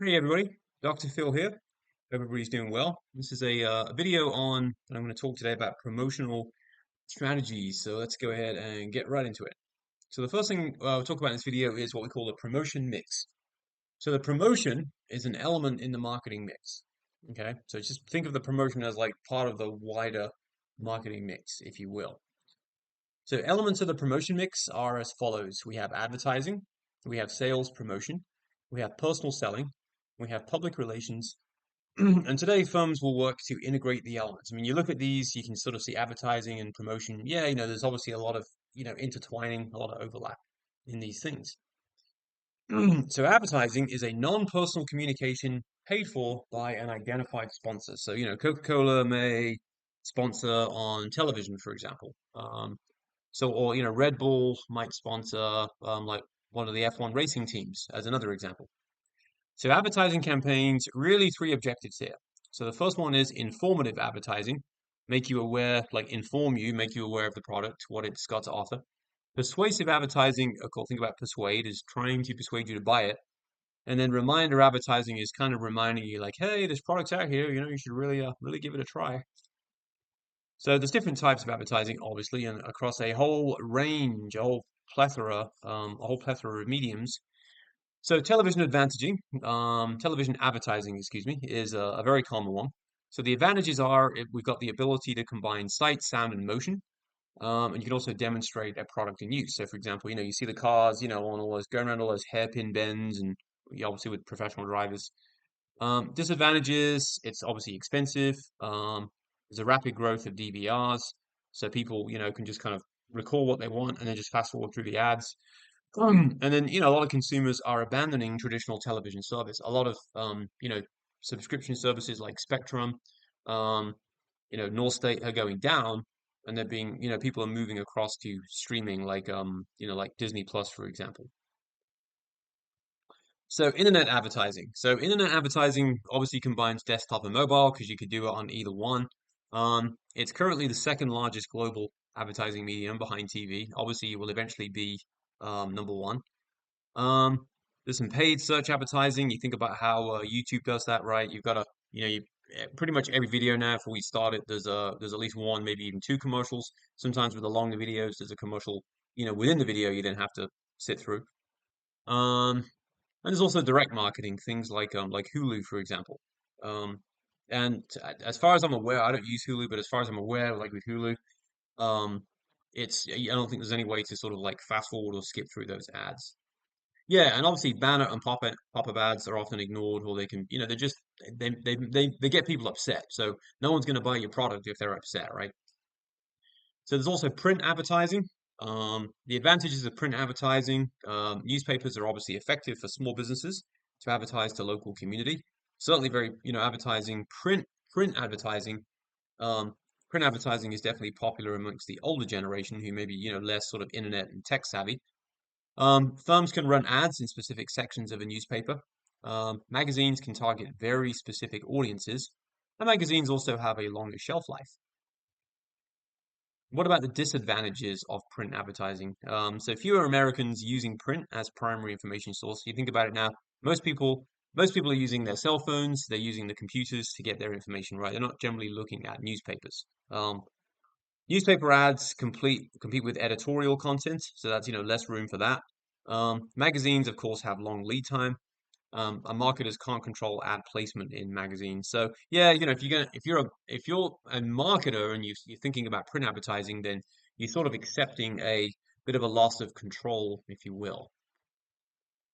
Hey everybody, Dr. Phil here. Hope everybody's doing well. This is a video on, and I'm going to talk today about promotional strategies. So let's go ahead and get right into it. So the first thing we'll talk about in this video is what we call a promotion mix. So the promotion is an element in the marketing mix. Okay, so just think of the promotion as like part of the wider marketing mix, if you will. So elements of the promotion mix are as follows. We have advertising, we have sales promotion, we have personal selling, we have public relations, and today firms will work to integrate the elements. I mean, you look at these, you can sort of see advertising and promotion. Yeah, there's obviously a lot of, intertwining, a lot of overlap in these things. So advertising is a non-personal communication paid for by an identified sponsor. So, Coca-Cola may sponsor on television, for example. Or, Red Bull might sponsor like one of the F1 racing teams as another example. So advertising campaigns, really three objectives here. So the first one is informative advertising, make you aware, like inform you, make you aware of the product, what it's got to offer. Persuasive advertising, of course, think about persuade, is trying to persuade you to buy it. And then reminder advertising is kind of reminding you like, hey, this product's out here, you should really give it a try. So there's different types of advertising, obviously, and across a whole range, a whole plethora of mediums. So television advertising, excuse me, is a very common one. So the advantages are we've got the ability to combine sight, sound, and motion. And you can also demonstrate a product in use. So for example, you see the cars, on all those going around all those hairpin bends and obviously with professional drivers. Disadvantages, it's obviously expensive. There's a rapid growth of DVRs. So people, can just kind of recall what they want and then just fast forward through the ads. And then, a lot of consumers are abandoning traditional television service. A lot of, subscription services like Spectrum, um, North State are going down, and they're being, people are moving across to streaming, like, like Disney Plus, for example. So internet advertising. So internet advertising obviously combines desktop and mobile because you could do it on either one. It's currently the second largest global advertising medium behind TV. Obviously, it will eventually be number one. Um, there's some paid search advertising. You think about how YouTube does that, right? You've got a, pretty much every video now. Before we start it, there's at least one, maybe even two commercials. Sometimes with the longer videos, there's a commercial, within the video you then have to sit through. Um, and there's also direct marketing, things like Hulu, for example. Um, and as far as I'm aware, I don't use Hulu, but as far as I'm aware, like with Hulu, um, I don't think there's any way to sort of like fast forward or skip through those ads. Yeah, and obviously banner and pop-up ads are often ignored, or they can, they're just they get people upset. So no one's going to buy your product if they're upset, right? So there's also print advertising. The advantages of print advertising, newspapers are obviously effective for small businesses to advertise to local community. Certainly very, advertising, print advertising. Um, Print advertising is definitely popular amongst the older generation who maybe, less sort of internet and tech savvy. Firms can run ads in specific sections of a newspaper. Magazines can target very specific audiences, and magazines also have a longer shelf life. What about the disadvantages of print advertising? So fewer Americans using print as primary information source. You think about it now, most people, most people are using their cell phones, they're using the computers to get their information, right? They're not generally looking at newspapers. Newspaper ads compete with editorial content, so that's less room for that. Magazines, of course, have long lead time. And marketers can't control ad placement in magazines. So yeah, if you're a marketer and you're thinking about print advertising, then you're sort of accepting a bit of a loss of control, if you will.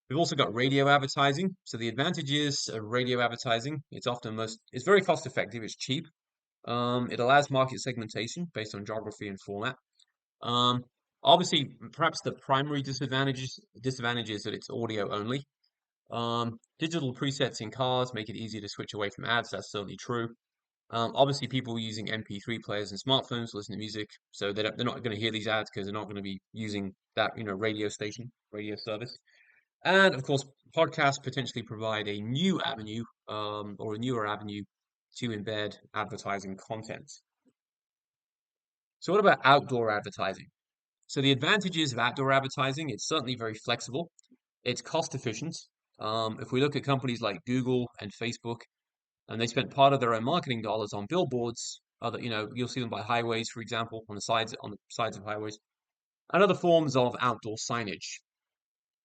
We've also got radio advertising. So the advantages of radio advertising, it's very cost effective, it's cheap. It allows market segmentation based on geography and format. Um, Obviously, perhaps the primary disadvantage is that it's audio only. Digital presets in cars make it easier to switch away from ads. That's certainly true. Obviously, people using MP3 players and smartphones listen to music, so they're not going to hear these ads because they're not going to be using that radio service. And of course, podcasts potentially provide a new avenue or a newer avenue to embed advertising content. So, what about outdoor advertising? So, the advantages of outdoor advertising, it's certainly very flexible, it's cost efficient, If we look at companies like Google and Facebook, and they spent part of their own marketing dollars on billboards, other, you'll see them by highways, for example, on the sides of highways, and other forms of outdoor signage.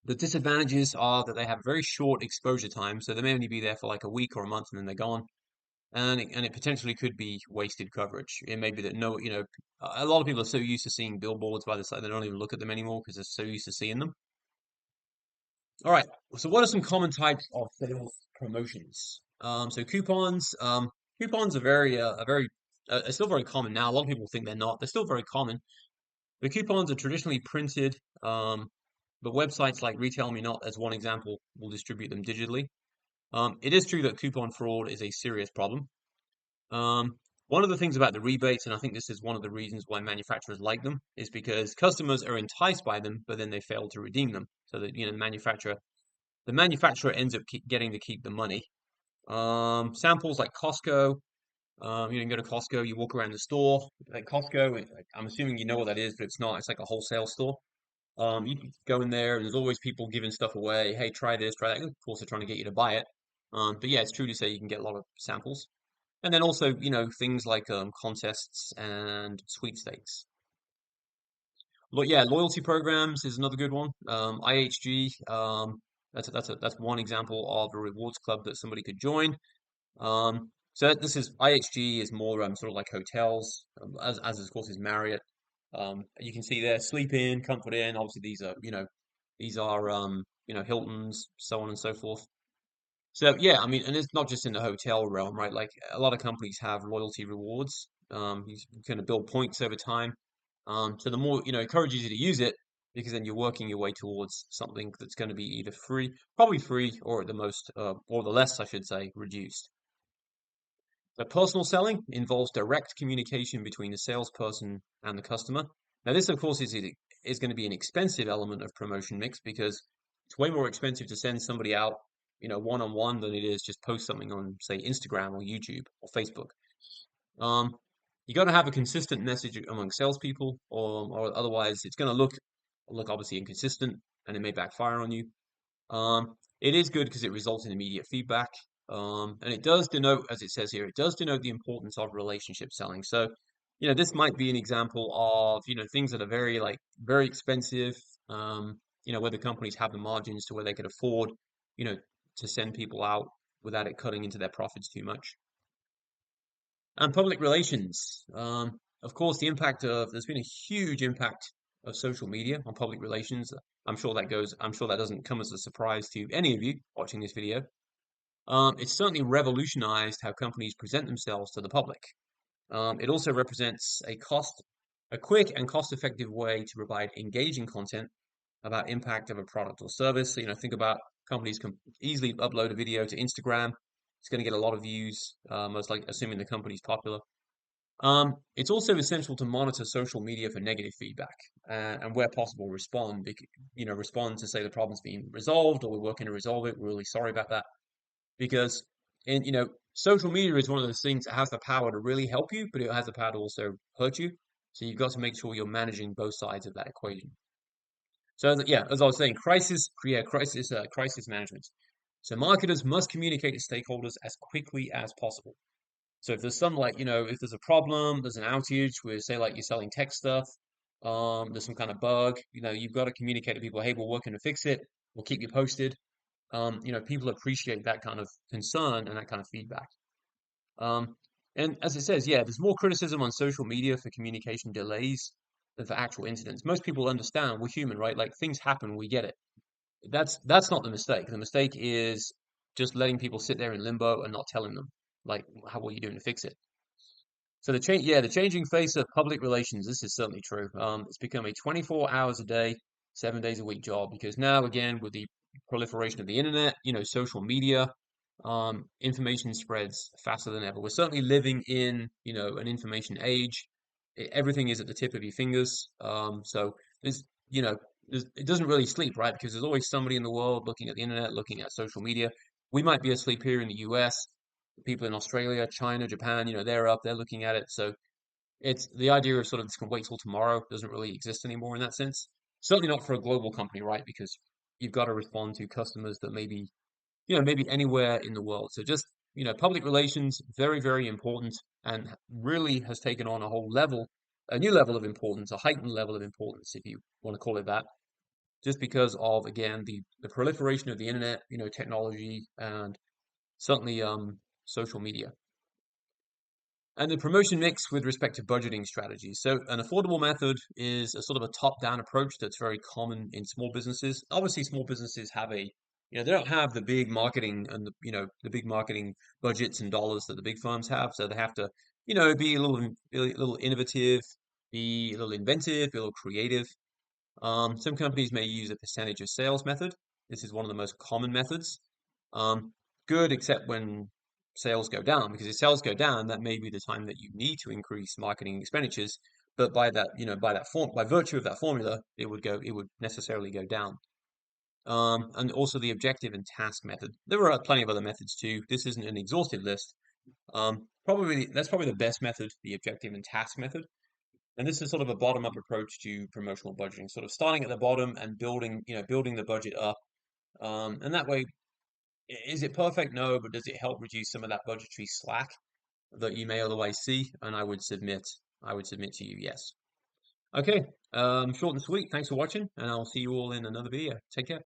The disadvantages are that they have very short exposure time, so they may only be there for like a week or a month and then they're gone. And it potentially could be wasted coverage. It may be that no, a lot of people are so used to seeing billboards by the side they don't even look at them anymore because they're so used to seeing them. All right. So what are some common types of sales promotions? So coupons. Coupons are still very common now. A lot of people think they're not. They're still very common. The coupons are traditionally printed, but websites like Retail Me Not, as one example, will distribute them digitally. It is true that coupon fraud is a serious problem. Um, One of the things about the rebates, and I think this is one of the reasons why manufacturers like them, is because customers are enticed by them, but then they fail to redeem them. So that the manufacturer ends up getting to keep the money. Samples like Costco. You can go to Costco, you walk around the store. Like Costco, I'm assuming you know what that is, but it's not. It's like a wholesale store. You can go in there, and there's always people giving stuff away. Hey, try this, try that. Of course, they're trying to get you to buy it. But yeah, it's true to say you can get a lot of samples. And then also, things like contests and sweepstakes. Yeah, loyalty programs is another good one. IHG, that's one example of a rewards club that somebody could join. So this is IHG is more sort of like hotels, as of course is Marriott. You can see there, Sleep In, Comfort In. Obviously, these are Hiltons, so on and so forth. So yeah, I mean, and it's not just in the hotel realm, right? Like a lot of companies have loyalty rewards. You kind of build points over time. So the more, it encourages you to use it because then you're working your way towards something that's going to be either free, probably free, or at the most, or the less, I should say, reduced. So personal selling involves direct communication between the salesperson and the customer. Now, this, of course, is going to be an expensive element of promotion mix because it's way more expensive to send somebody out, one on one than it is just post something on, say, Instagram or YouTube or Facebook. Um, you got to have a consistent message among salespeople, or otherwise it's going to look obviously inconsistent, and it may backfire on you. It is good because it results in immediate feedback. And it does denote, as it says here, it does denote the importance of relationship selling. So, this might be an example of, things that are very expensive, where the companies have the margins to where they could afford, you know, to send people out without it cutting into their profits too much. And public relations. Of course, there's been a huge impact of social media on public relations. I'm sure that doesn't come as a surprise to any of you watching this video. It's certainly revolutionized how companies present themselves to the public. It also represents a quick and cost-effective way to provide engaging content about impact of a product or service. So, think about companies can easily upload a video to Instagram. It's going to get a lot of views, most like assuming the company's popular. It's also essential to monitor social media for negative feedback, and where possible, respond to say the problem's being resolved or we're working to resolve it. We're really sorry about that because, social media is one of those things that has the power to really help you, but it has the power to also hurt you. So you've got to make sure you're managing both sides of that equation. So yeah, as I was saying, crisis management. So marketers must communicate to stakeholders as quickly as possible. So if there's if there's a problem, there's an outage with, say, like you're selling tech stuff, there's some kind of bug, you've got to communicate to people, hey, we're working to fix it. We'll keep you posted. People appreciate that kind of concern and that kind of feedback. Um, and as it says, yeah, there's more criticism on social media for communication delays than for actual incidents. Most people understand we're human, right? Like things happen, we get it. That's not the mistake. The mistake is just letting people sit there in limbo and not telling them, like, what are you doing to fix it? So the changing face of public relations. This is certainly true. It's become a 24 hours a day, 7 days a week job because now, again, with the proliferation of the internet, social media, information spreads faster than ever. We're certainly living in, an information age. Everything is at the tip of your fingers. So there's, you know, it doesn't really sleep, right? Because there's always somebody in the world looking at the internet, looking at social media. We might be asleep here in the US. People in Australia, China, Japan, they're up, they're looking at it. So it's the idea of sort of this can wait till tomorrow doesn't really exist anymore in that sense. Certainly not for a global company, right? Because you've got to respond to customers that maybe maybe anywhere in the world. So just, public relations, very, very important and really has taken on a new level of importance, a heightened level of importance, if you want to call it that, just because of, again, the proliferation of the internet, technology and certainly social media. And the promotion mix with respect to budgeting strategies. So an affordable method is a sort of a top-down approach that's very common in small businesses. Obviously, small businesses they don't have the big marketing and the big marketing budgets and dollars that the big firms have. So they have to, be a little innovative, be a little inventive, be a little creative. Some companies may use a percentage of sales method. This is one of the most common methods. Um, Good, except when sales go down, because if sales go down, that may be the time that you need to increase marketing expenditures. But by virtue of that formula, it would necessarily go down. And also the objective and task method. There are plenty of other methods too. This isn't an exhaustive list. That's probably the best method, the objective and task method. And this is sort of a bottom-up approach to promotional budgeting, sort of starting at the bottom and building the budget up. And that way, is it perfect? No, but does it help reduce some of that budgetary slack that you may otherwise see? And I would submit to you, yes. Okay, short and sweet. Thanks for watching, and I'll see you all in another video. Take care.